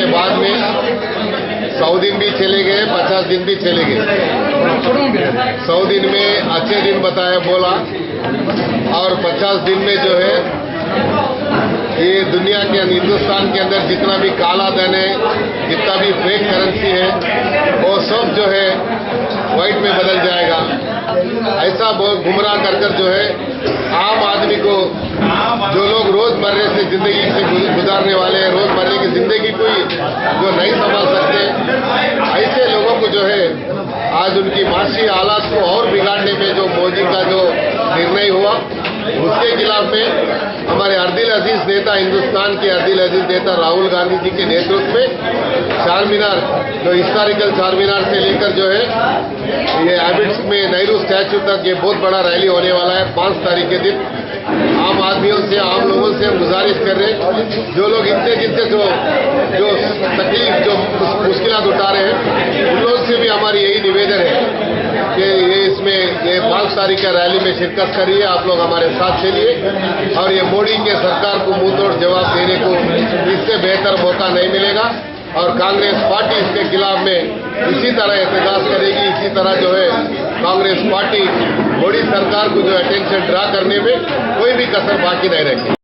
के बाद में 100 दिन भी चले गए, 50 दिन भी चले गए। 100 दिन में अच्छे दिन बताया बोला, और 50 दिन में जो है ये दुनिया के हिंदुस्तान के अंदर जितना भी काला धन है, जितना भी फेक करेंसी है, वो सब जो है व्हाइट में बदल जाएगा। ऐसा बहुत गुमराह कर जो है आम आदमी को, जो लोग रोजमर्रे से जिंदगी से गुजारने वाले हैं, रोजमर्रे की जिंदगी कोई जो नहीं संभाल सकते, ऐसे लोगों को जो है आज उनकी माशी हालात को और बिगाड़ने में जो मोदी का जो निर्णय हुआ, उसके खिलाफ में हमारे अर्दिल अजीज नेता, हिंदुस्तान के अर्दिल अजीज नेता राहुल गांधी जी के नेतृत्व में चारमीनार, जो हिस्टोरिकल चारमीनार से लेकर जो है ये हैबिट्स में नेहरू स्टैच्यू तक ये बहुत बड़ा रैली होने वाला है 5 तारीख के दिन। आम आदमियों से, आम लोगों से हम गुजारिश कर रहे हैं, जो लोग इनसे जिनसे जो तकलीफ, जो मुश्किलात उठा रहे हैं, उन लोगों से भी हमारी यही निवेदन है कि ये 5 तारीख का रैली में शिरकत करिए, आप लोग हमारे साथ चलिए, और ये मोदी के सरकार को मुंह तोड़ जवाब देने को इससे बेहतर मौका नहीं मिलेगा। और कांग्रेस पार्टी इसके खिलाफ में इसी तरह एहतजाज करेगी, इसी तरह जो है कांग्रेस पार्टी मोदी सरकार को जो अटेंशन ड्रा करने में कोई भी कसर बाकी नहीं रखेगी।